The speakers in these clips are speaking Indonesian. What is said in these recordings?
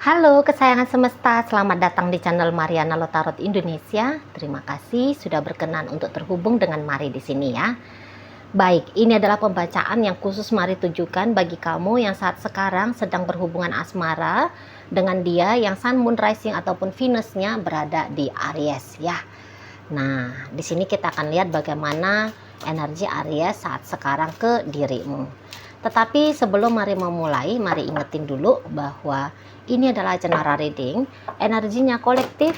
Halo kesayangan semesta, selamat datang di channel Mariana Lotarot Indonesia. Terima kasih sudah berkenan untuk terhubung dengan Mari di sini ya. Baik, ini adalah pembacaan yang khusus Mari tujukan bagi kamu yang saat sekarang sedang berhubungan asmara dengan dia yang Sun, Moon, Rising ataupun Venusnya berada di Aries ya. Nah, di sini kita akan lihat bagaimana energi Aries saat sekarang ke dirimu. Tetapi sebelum Mari memulai, Mari ingetin dulu bahwa ini adalah general reading. Energinya kolektif,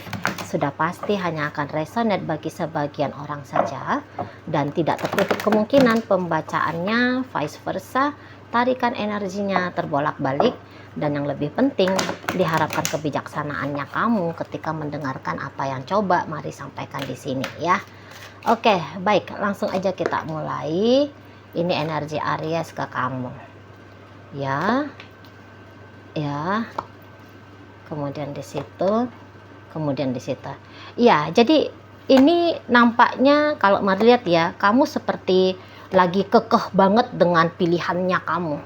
sudah pasti hanya akan resonate bagi sebagian orang saja, dan tidak tertutup kemungkinan pembacaannya vice versa, tarikan energinya terbolak-balik, dan yang lebih penting, diharapkan kebijaksanaannya kamu ketika mendengarkan apa yang coba Mari sampaikan di sini ya. Oke, baik, langsung aja kita mulai. Ini energi Aries ke kamu. Ya. Kemudian di situ, kemudian di situ. Ya, jadi ini nampaknya kalau Mari lihat ya, kamu seperti lagi kekeh banget dengan pilihannya kamu.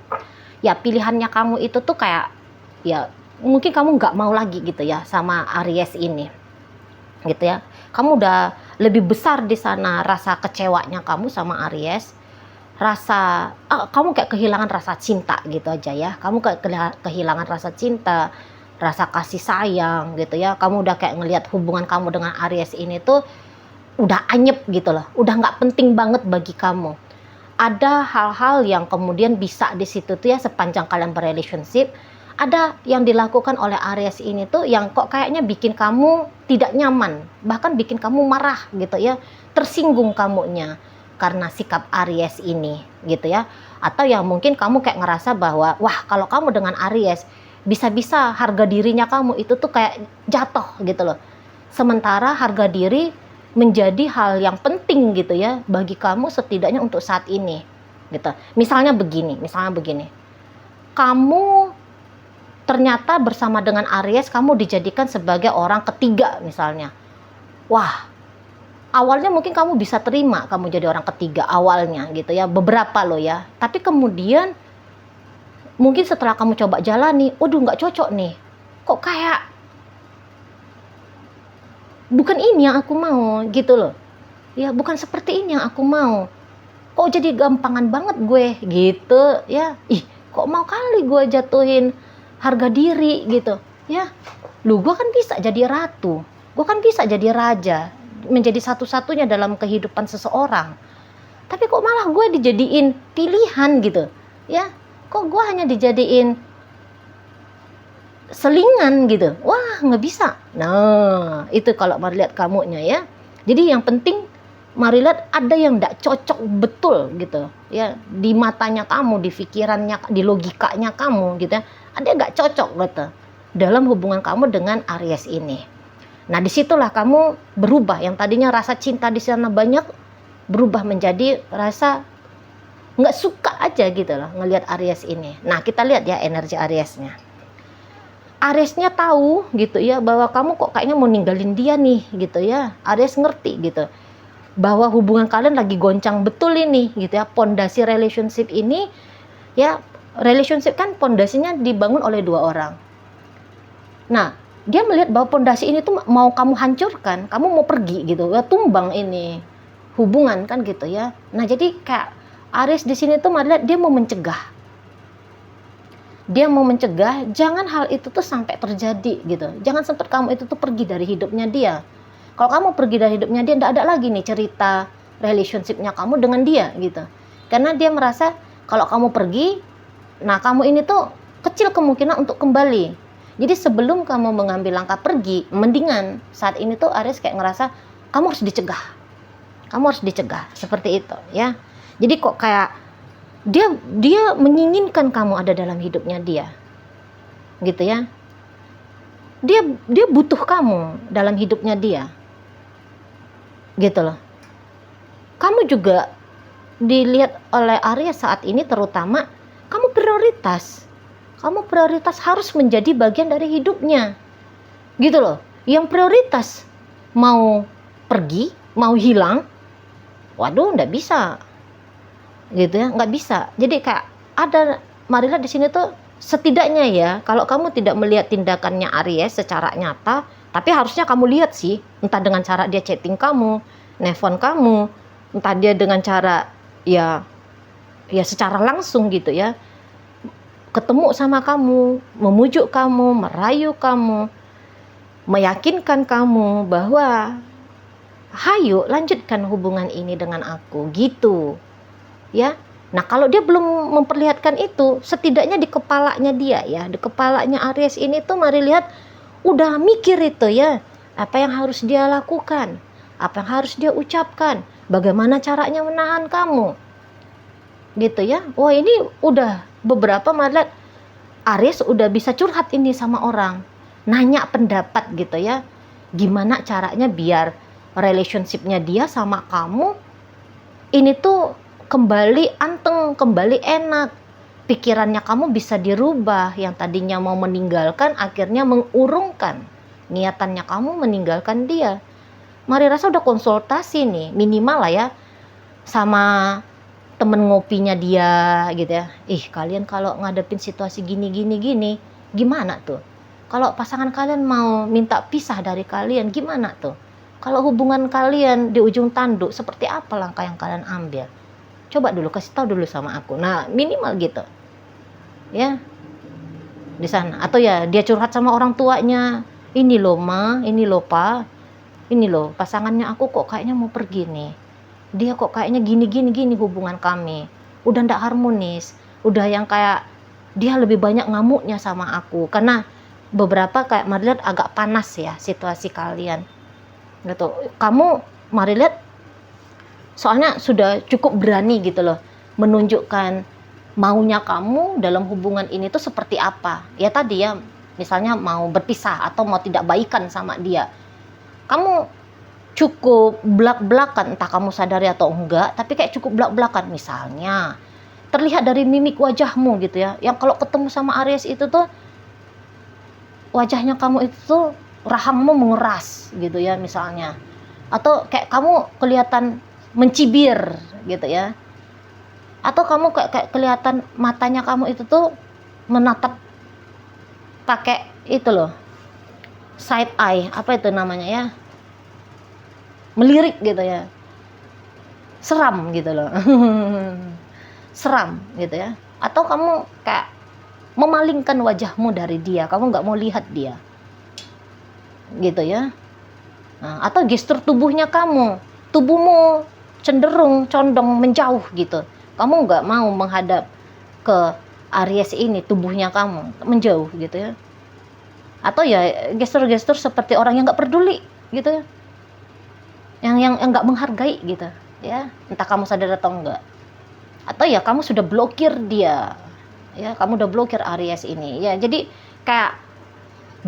Ya, pilihannya kamu itu tuh kayak ya mungkin kamu nggak mau lagi gitu ya sama Aries ini. Gitu ya. Kamu udah lebih besar di sana rasa kecewanya kamu sama Aries. Kamu kayak kehilangan rasa cinta gitu aja ya. Kamu kayak kehilangan rasa cinta, rasa kasih sayang gitu ya. Kamu udah kayak ngelihat hubungan kamu dengan Aries ini tuh udah anyep gitu loh. Udah nggak penting banget bagi kamu. Ada hal-hal yang kemudian bisa di situ tuh ya, sepanjang kalian berrelationship, ada yang dilakukan oleh Aries ini tuh yang kok kayaknya bikin kamu tidak nyaman, bahkan bikin kamu marah gitu ya, tersinggung kamunya karena sikap Aries ini gitu ya. Atau yang mungkin kamu kayak ngerasa bahwa wah, kalau kamu dengan Aries bisa-bisa harga dirinya kamu itu tuh kayak jatuh gitu loh. Sementara harga diri menjadi hal yang penting gitu ya bagi kamu setidaknya untuk saat ini gitu. Misalnya begini. Kamu ternyata bersama dengan Aries kamu dijadikan sebagai orang ketiga misalnya. Wah, awalnya mungkin kamu bisa terima kamu jadi orang ketiga awalnya gitu ya, beberapa loh ya. Tapi kemudian mungkin setelah kamu coba jalani, waduh nggak cocok nih. Kok kayak bukan ini yang aku mau gitu loh. Ya bukan seperti ini yang aku mau. Kok jadi gampangan banget gue gitu ya. Ih, kok mau kali gue jatuhin harga diri gitu ya. Lu gue kan bisa jadi ratu. Gue kan bisa jadi raja, menjadi satu-satunya dalam kehidupan seseorang. Tapi kok malah gue dijadiin pilihan gitu ya. Kok gue hanya dijadiin selingan gitu. Wah, nggak bisa. Nah, itu kalau Mari lihat kamunya ya. Jadi yang penting Mari lihat ada yang nggak cocok betul gitu ya, di matanya kamu, di pikirannya, di logikanya kamu gitu ya. Ada yang nggak cocok gitu dalam hubungan kamu dengan Aries ini. Nah, disitulah kamu berubah. Yang tadinya rasa cinta di sana banyak, berubah menjadi rasa nggak suka aja gitu loh ngelihat Aries ini. Nah, kita lihat ya energi Ariesnya. Aries-nya tahu gitu ya bahwa kamu kok kayaknya mau ninggalin dia nih gitu ya. Aries ngerti gitu bahwa hubungan kalian lagi goncang betul ini gitu ya. Pondasi relationship ini ya, relationship kan pondasinya dibangun oleh dua orang. Nah, dia melihat bahwa pondasi ini tuh mau kamu hancurkan, kamu mau pergi gitu ya, tumbang ini hubungan kan gitu ya. Nah, jadi kayak Aries di sini tuh Mari lihat dia mau mencegah. Dia mau mencegah jangan hal itu tuh sampai terjadi gitu. Jangan sampai kamu itu tuh pergi dari hidupnya dia. Kalau kamu pergi dari hidupnya dia, tidak ada lagi nih cerita relationship-nya kamu dengan dia gitu. Karena dia merasa kalau kamu pergi, nah kamu ini tuh kecil kemungkinan untuk kembali. Jadi sebelum kamu mengambil langkah pergi, mendingan saat ini tuh Aries kayak ngerasa kamu harus dicegah. Kamu harus dicegah seperti itu ya. Jadi kok kayak dia menginginkan kamu ada dalam hidupnya dia. Gitu ya. Dia butuh kamu dalam hidupnya dia. Gitu loh. Kamu juga dilihat oleh Aries saat ini terutama kamu prioritas. Kamu prioritas harus menjadi bagian dari hidupnya. Gitu loh. Yang prioritas mau pergi, mau hilang, waduh nggak bisa. Gitu ya, nggak bisa. Jadi kayak ada Marilla di sini tuh setidaknya ya, kalau kamu tidak melihat tindakannya Aries secara nyata, tapi harusnya kamu lihat sih, entah dengan cara dia chatting kamu, nelfon kamu, entah dia dengan cara ya secara langsung gitu ya, ketemu sama kamu, memujuk kamu, merayu kamu, meyakinkan kamu bahwa hayo lanjutkan hubungan ini dengan aku gitu ya. Nah, kalau dia belum memperlihatkan itu, setidaknya di kepalanya dia ya, di kepalanya Aries ini tuh mari lihat udah mikir itu ya, apa yang harus dia lakukan, apa yang harus dia ucapkan, bagaimana caranya menahan kamu gitu ya. Wah, ini udah beberapa mari lihat Aries udah bisa curhat ini sama orang, nanya pendapat gitu ya, gimana caranya biar relationship-nya dia sama kamu ini tuh kembali anteng, kembali enak. Pikirannya kamu bisa dirubah, yang tadinya mau meninggalkan akhirnya mengurungkan niatannya kamu meninggalkan dia. Mari rasa udah konsultasi nih, minimal lah ya sama temen ngopinya dia gitu ya. Kalian kalau ngadepin situasi gini gimana tuh? Kalau pasangan kalian mau minta pisah dari kalian, gimana tuh? Kalau hubungan kalian di ujung tanduk, seperti apa langkah yang kalian ambil? Coba dulu kasih tahu dulu sama aku. Nah, minimal gitu ya di sana. Atau ya dia curhat sama orang tuanya, ini loh ma, ini loh pa, ini loh pasangannya aku kok kayaknya mau pergi nih, dia kok kayaknya gini hubungan kami udah ndak harmonis, udah yang kayak dia lebih banyak ngamuknya sama aku, karena beberapa kayak mari lihat agak panas ya situasi kalian gitu. Kamu mari lihat soalnya sudah cukup berani gitu loh menunjukkan maunya kamu dalam hubungan ini tuh seperti apa ya. Tadi ya misalnya mau berpisah atau mau tidak baikan sama dia, kamu cukup belak-belakan, entah kamu sadari atau enggak, tapi kayak cukup belak-belakan. Misalnya terlihat dari mimik wajahmu gitu ya, yang kalau ketemu sama Aries itu tuh wajahnya kamu itu tuh rahangmu mengeras gitu ya misalnya, atau kayak kamu kelihatan mencibir gitu ya, atau kamu kayak kelihatan matanya kamu itu tuh menatap pakai itu loh, side eye, apa itu namanya ya, melirik gitu ya, seram gitu loh. Seram gitu ya. Atau kamu kayak memalingkan wajahmu dari dia, kamu nggak mau lihat dia gitu ya. Nah, atau gestur tubuhnya tubuhmu cenderung condong menjauh gitu, kamu nggak mau menghadap ke Aries ini, tubuhnya kamu menjauh gitu ya. Atau ya gestur-gestur seperti orang yang nggak peduli gitu ya, yang nggak menghargai gitu ya, entah kamu sadar atau enggak. Atau ya kamu sudah blokir dia ya, kamu udah blokir Aries ini ya. Jadi kayak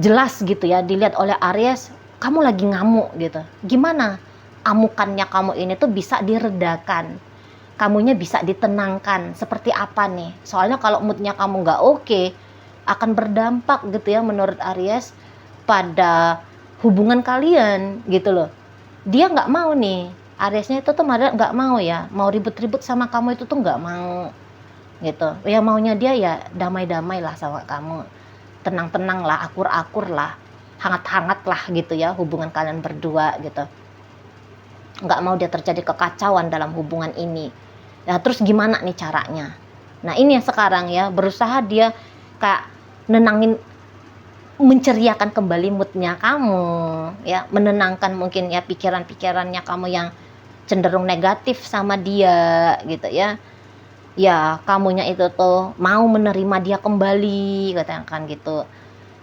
jelas gitu ya dilihat oleh Aries, kamu lagi ngamuk gitu. Gimana amukannya kamu ini tuh bisa diredakan, kamunya bisa ditenangkan, seperti apa nih? Soalnya kalau moodnya kamu nggak oke, akan berdampak gitu ya menurut Aries pada hubungan kalian gitu loh. Dia nggak mau nih, Ariesnya itu tuh nggak mau ya, mau ribut-ribut sama kamu itu tuh nggak mau gitu ya. Maunya dia ya damai-damai lah sama kamu, tenang-tenang lah, akur-akur lah, hangat-hangat lah gitu ya hubungan kalian berdua gitu. Nggak mau dia terjadi kekacauan dalam hubungan ini. Nah, terus gimana nih caranya? Nah, ini yang sekarang ya berusaha dia kayak nenangin, menceriakan kembali moodnya kamu ya, menenangkan mungkin ya pikiran-pikirannya kamu yang cenderung negatif sama dia gitu ya. Ya kamunya itu tuh mau menerima dia kembali katakan gitu,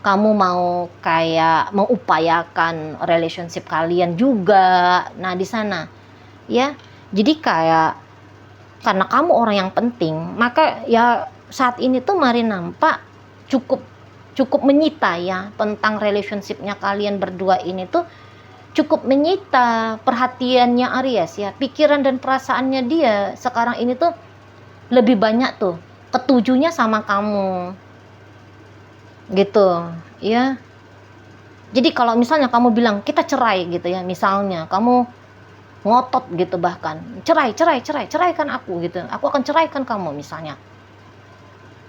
kamu mau kayak mengupayakan relationship kalian juga. Nah di sana ya, jadi kayak karena kamu orang yang penting, maka ya saat ini tuh mari nampak cukup menyita ya tentang relationshipnya kalian berdua ini tuh, cukup menyita perhatiannya Aries ya. Pikiran dan perasaannya dia sekarang ini tuh lebih banyak tuh ketujuhnya sama kamu gitu ya. Jadi kalau misalnya kamu bilang kita cerai gitu ya, misalnya kamu ngotot gitu, bahkan ceraikan aku gitu, aku akan ceraikan kamu misalnya,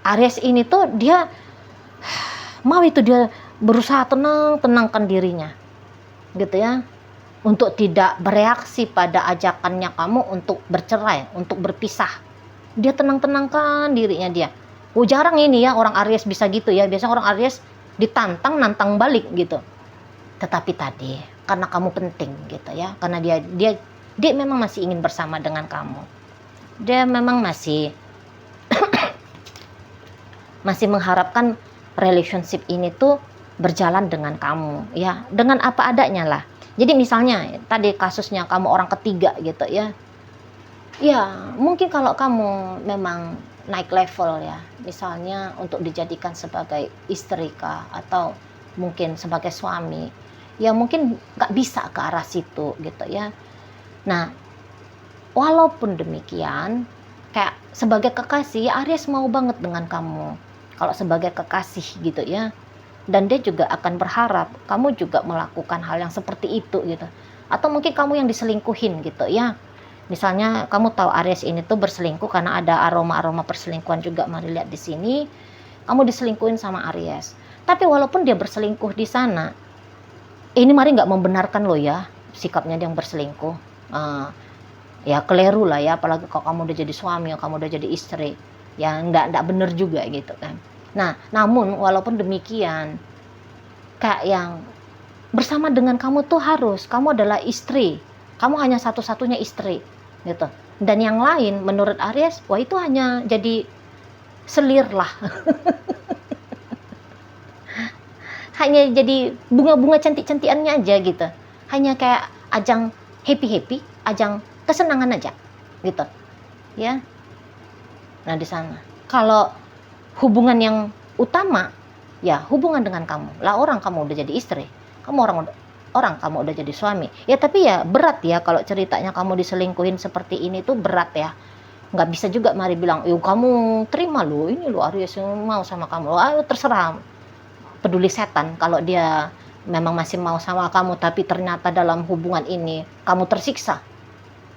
Aries ini tuh dia mau itu dia berusaha tenangkan dirinya, gitu ya, untuk tidak bereaksi pada ajakannya kamu untuk bercerai, untuk berpisah. Dia tenangkan dirinya dia. Oh, jarang ini ya orang Aries bisa gitu ya. Biasanya orang Aries ditantang, nantang balik gitu. Tetapi tadi karena kamu penting gitu ya, karena dia memang masih ingin bersama dengan kamu. Dia memang masih mengharapkan relationship ini tuh berjalan dengan kamu ya, dengan apa adanya lah. Jadi misalnya tadi kasusnya kamu orang ketiga gitu ya. Ya, mungkin kalau kamu memang naik level ya, misalnya untuk dijadikan sebagai istri kah, atau mungkin sebagai suami, ya mungkin nggak bisa ke arah situ gitu ya. Nah, walaupun demikian, kayak sebagai kekasih, ya Aries mau banget dengan kamu. Kalau sebagai kekasih gitu ya. Dan dia juga akan berharap kamu juga melakukan hal yang seperti itu gitu. Atau mungkin kamu yang diselingkuhin gitu ya. Misalnya kamu tahu Aries ini tuh berselingkuh karena ada aroma-aroma perselingkuhan juga, mari lihat di sini. Kamu diselingkuhin sama Aries. Tapi walaupun dia berselingkuh di sana, ini mari nggak membenarkan lo ya sikapnya dia yang berselingkuh. Ya keliru lah ya, apalagi kalau kamu udah jadi suami, kamu udah jadi istri, ya nggak bener juga gitu kan. Nah, namun walaupun demikian, kayak yang bersama dengan kamu tuh harus, kamu adalah istri, kamu hanya satu-satunya istri gitu. Dan yang lain menurut Aries, wah itu hanya jadi selir lah. Hanya jadi bunga-bunga cantik-cantikannya aja gitu. Hanya kayak ajang happy-happy, ajang kesenangan aja gitu. Ya. Nah, di sana. Kalau hubungan yang utama, ya hubungan dengan kamu. Lah orang kamu udah jadi istri, orang kamu udah jadi suami. Ya tapi ya berat ya kalau ceritanya kamu diselingkuhin seperti ini tuh berat ya. Nggak bisa juga mari bilang, yuk kamu terima lo, ini lo Aries mau sama kamu. Ayo terserah. Peduli setan kalau dia memang masih mau sama kamu, tapi ternyata dalam hubungan ini kamu tersiksa.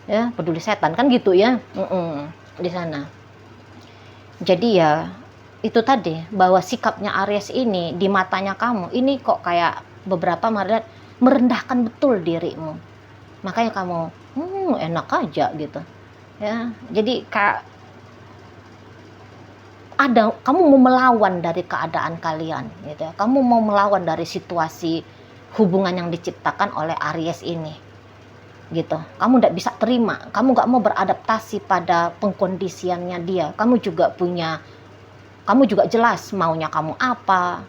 Ya, peduli setan kan gitu ya. Di sana. Jadi ya itu tadi, bahwa sikapnya Aries ini di matanya kamu ini kok kayak beberapa melihat merendahkan betul dirimu, makanya kamu enak aja gitu ya. Jadi kayak ada kamu mau melawan dari keadaan kalian gitu ya, kamu mau melawan dari situasi hubungan yang diciptakan oleh Aries ini gitu. Kamu tidak bisa terima, kamu nggak mau beradaptasi pada pengkondisiannya dia. Kamu juga jelas maunya kamu apa,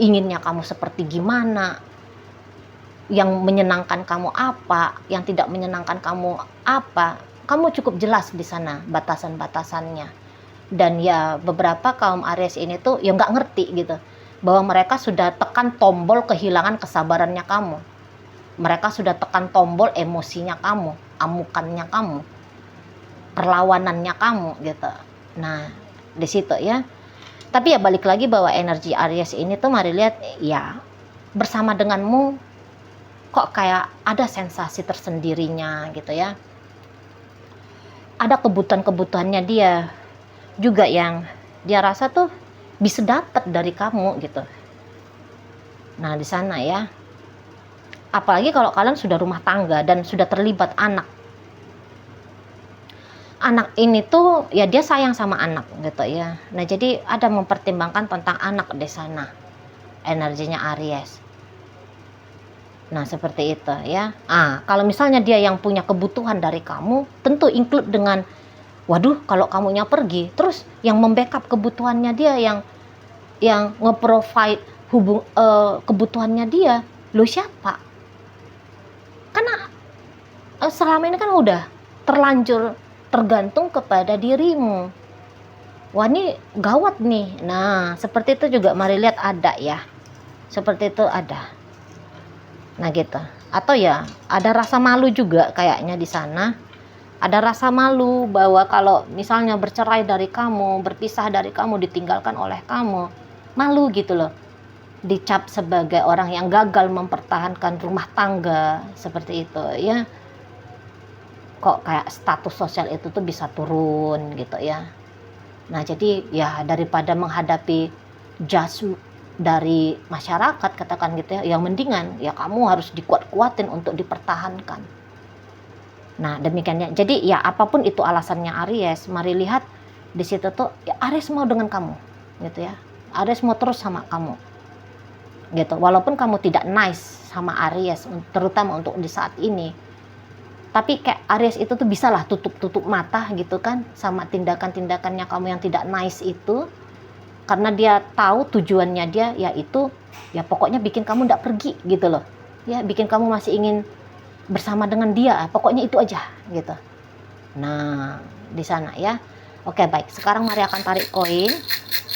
inginnya kamu seperti gimana, yang menyenangkan kamu apa, yang tidak menyenangkan kamu apa. Kamu cukup jelas di sana batasan-batasannya. Dan ya beberapa kaum Aries ini tuh ya nggak ngerti gitu, bahwa mereka sudah tekan tombol kehilangan kesabarannya kamu. Mereka sudah tekan tombol emosinya kamu, amukannya kamu, perlawanannya kamu gitu. Nah, di situ ya. Tapi ya balik lagi bahwa energi Aries ini tuh mari lihat ya, bersama denganmu kok kayak ada sensasi tersendirinya gitu ya. Ada kebutuhan-kebutuhannya dia juga yang dia rasa tuh bisa dapat dari kamu gitu. Nah, di sana ya. Apalagi kalau kalian sudah rumah tangga dan sudah terlibat anak. Anak ini tuh ya dia sayang sama anak gitu ya. Nah, jadi ada mempertimbangkan tentang anak di sana. Energinya Aries. Nah, seperti itu ya. Kalau misalnya dia yang punya kebutuhan dari kamu, tentu include dengan waduh, kalau kamunya pergi, terus yang membackup kebutuhannya dia, yang nge-provide kebutuhannya dia, lo siapa? Karena selama ini kan udah terlanjur tergantung kepada dirimu. Wah, ini gawat nih. Nah, seperti itu juga mari lihat ada ya. Seperti itu ada. Nah, gitu. Atau ya ada rasa malu juga kayaknya di sana. Ada rasa malu bahwa kalau misalnya bercerai dari kamu, berpisah dari kamu, ditinggalkan oleh kamu, malu gitu loh. Dicap sebagai orang yang gagal mempertahankan rumah tangga, seperti itu ya. Kok kayak status sosial itu tuh bisa turun gitu ya. Nah, jadi ya daripada menghadapi judge dari masyarakat, katakan gitu ya, yang mendingan ya kamu harus dikuat-kuatin untuk dipertahankan. Nah, demikiannya. Jadi ya apapun itu alasannya Aries, mari lihat di situ tuh ya Aries mau dengan kamu, gitu ya. Aries mau terus sama kamu, gitu. Walaupun kamu tidak nice sama Aries, terutama untuk di saat ini, tapi kayak Aries itu tuh bisalah tutup mata gitu kan sama tindakan-tindakannya kamu yang tidak nice itu, karena dia tahu tujuannya dia yaitu ya pokoknya bikin kamu tidak pergi gitu loh, ya bikin kamu masih ingin bersama dengan dia, pokoknya itu aja gitu. Nah, di sana ya. Oke, baik. Sekarang mari akan tarik koin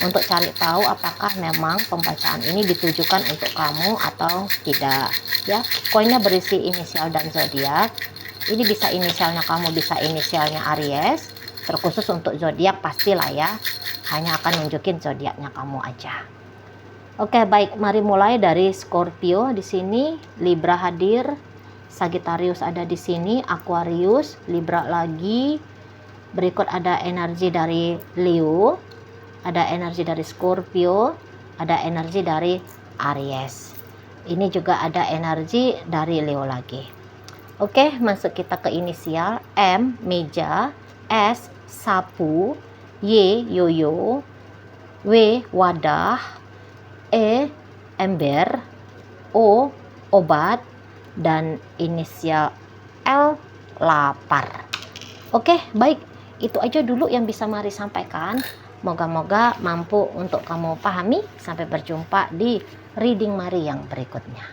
untuk cari tahu apakah memang pembacaan ini ditujukan untuk kamu atau tidak. Ya, koinnya berisi inisial dan zodiak. Ini bisa inisialnya kamu, bisa inisialnya Aries. Terkhusus untuk zodiak pastilah ya. Hanya akan nunjukin zodiaknya kamu aja. Oke, baik. Mari mulai dari Scorpio di sini, Libra hadir, Sagittarius ada di sini, Aquarius, Libra lagi. Berikut ada energi dari Leo, ada energi dari Scorpio, ada energi dari Aries. Ini juga ada energi dari Leo lagi. Oke, masuk kita ke inisial. M, meja, S, sapu, Y, yoyo, W, wadah, E, ember, O, obat, dan inisial L, lapar. Oke, baik. Itu aja dulu yang bisa Mari sampaikan. Moga-moga mampu untuk kamu pahami. Sampai berjumpa di reading Mari yang berikutnya.